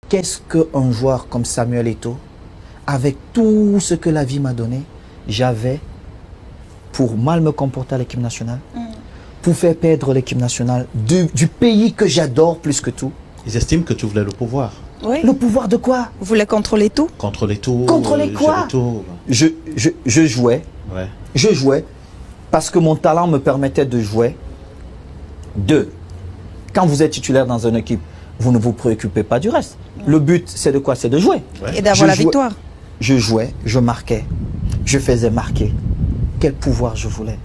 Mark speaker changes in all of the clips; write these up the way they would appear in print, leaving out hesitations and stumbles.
Speaker 1: Qu'est-ce qu'un joueur comme Samuel Eto'o, avec tout ce que la vie m'a donné, j'avais pour mal me comporter à l'équipe nationale, pour faire perdre l'équipe nationale du pays que j'adore plus que tout.
Speaker 2: Ils estiment que tu voulais le pouvoir.
Speaker 3: Oui.
Speaker 1: Le pouvoir de quoi?
Speaker 3: Vous voulez contrôler tout?
Speaker 2: Contrôler tout.
Speaker 1: Contrôler quoi?
Speaker 2: gérer tout.
Speaker 1: Je jouais.
Speaker 2: Ouais.
Speaker 1: Je jouais parce que mon talent me permettait de jouer. Deux, quand vous êtes titulaire dans une équipe, vous ne vous préoccupez pas du reste. Le but, c'est de quoi? C'est de jouer.
Speaker 2: Ouais.
Speaker 3: Et d'avoir
Speaker 1: Je
Speaker 3: la
Speaker 1: jouais-
Speaker 3: victoire.
Speaker 1: Je jouais, je marquais, je faisais marquer. Quel pouvoir je voulais.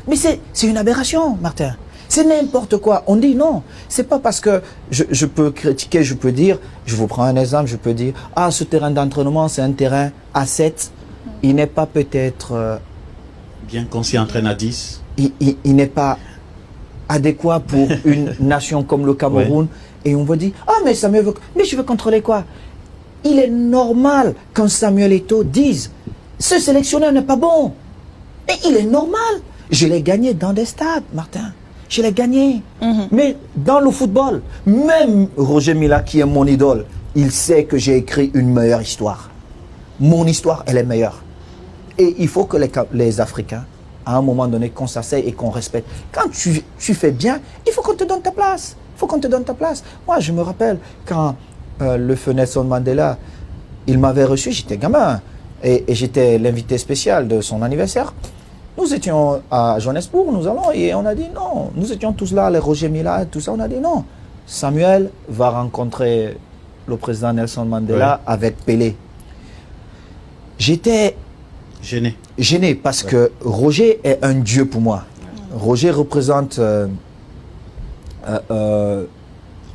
Speaker 1: Mais c'est une aberration, Martin. C'est n'importe quoi. On dit non. C'est pas parce que je peux critiquer, je peux dire, je vous prends un exemple, je peux dire, ah, ce terrain d'entraînement, c'est un terrain à 7. Il n'est pas peut-être...
Speaker 2: Bien qu'on s'y entraîne à 10.
Speaker 1: il n'est pas adéquat pour une nation comme le Cameroun. Et on va dire, ah, mais Samuel veut... Mais je veux contrôler quoi? Il est normal qu'un Samuel Eto'o dise, ce sélectionneur n'est pas bon. Mais il est normal. Je l'ai gagné dans des stades, Martin. Je l'ai gagné. Mais dans le football, même Roger Mila, qui est mon idole, il sait que j'ai écrit une meilleure histoire. Mon histoire, elle est meilleure. Et il faut que les Africains, à un moment donné, qu'on s'asseye et qu'on respecte. Quand tu fais bien, il faut qu'on te donne ta place. Il faut qu'on te donne ta place. Moi, je me rappelle quand le feu Nelson Mandela, il m'avait reçu, j'étais gamin. Et j'étais l'invité spécial de son anniversaire. Nous étions à Johannesburg, nous allons, et on a dit non. Nous étions tous là, les Roger Mila, tout ça, on a dit non. Samuel va rencontrer le président Nelson Mandela avec Pelé. J'étais gêné parce que Roger est un dieu pour moi. Roger représente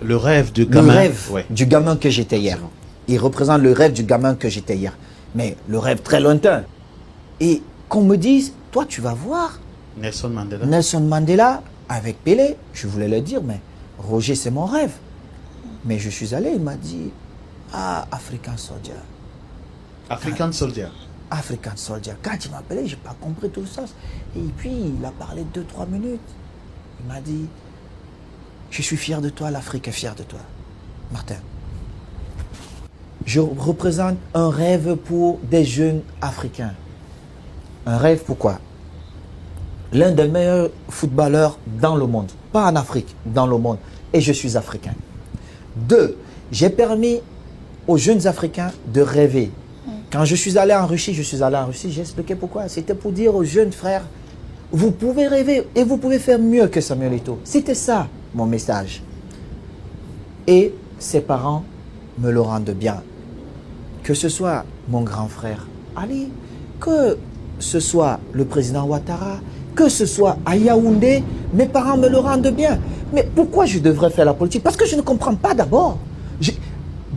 Speaker 2: Le rêve du gamin.
Speaker 1: le rêve du gamin que j'étais hier. Il représente le rêve du gamin que j'étais hier. Mais le rêve très lointain. Et qu'on me dise, toi tu vas voir
Speaker 2: Nelson Mandela.
Speaker 1: Nelson Mandela avec Pelé. Je voulais le dire, mais Roger c'est mon rêve. Mais je suis allé, il m'a dit, ah, African Soldier.
Speaker 2: African Soldier.
Speaker 1: African Soldier. Quand il m'a appelé, je n'ai pas compris tout ça. Et puis, il a parlé 2-3 minutes. Il m'a dit, je suis fier de toi, l'Afrique est fière de toi. Martin, je représente un rêve pour des jeunes Africains. Un rêve pourquoi? L'un des meilleurs footballeurs dans le monde. Pas en Afrique, dans le monde. Et je suis africain. Deux, j'ai permis aux jeunes Africains de rêver. Quand je suis allé en Russie, j'ai expliqué pourquoi. C'était pour dire aux jeunes frères, vous pouvez rêver et vous pouvez faire mieux que Samuel Eto'o. C'était ça, mon message. Et ses parents me le rendent bien. Que ce soit mon grand frère Ali, que ce soit le président Ouattara, que ce soit à Yaoundé, mes parents me le rendent bien. Mais pourquoi je devrais faire la politique? Parce que je ne comprends pas d'abord.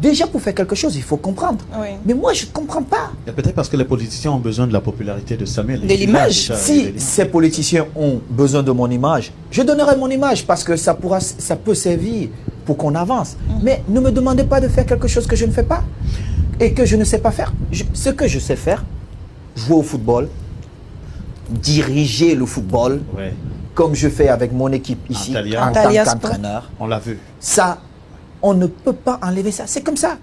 Speaker 1: Déjà, pour faire quelque chose, il faut comprendre.
Speaker 3: Oui.
Speaker 1: Mais moi, je ne comprends pas.
Speaker 2: Et peut-être parce que les politiciens ont besoin de la popularité de Samuel.
Speaker 3: De l'image.
Speaker 1: Si ces politiciens ont besoin de mon image, je donnerai mon image parce que ça peut servir pour qu'on avance. Mais ne me demandez pas de faire quelque chose que je ne fais pas et que je ne sais pas faire. Ce que je sais faire, jouer au football, diriger le football,
Speaker 2: Ouais.
Speaker 1: comme je fais avec mon équipe ici
Speaker 2: Antalya.
Speaker 1: en tant
Speaker 3: Antalya Sport.
Speaker 1: qu'entraîneur.
Speaker 2: On l'a vu.
Speaker 1: Ça, on ne peut pas enlever ça. C'est comme ça.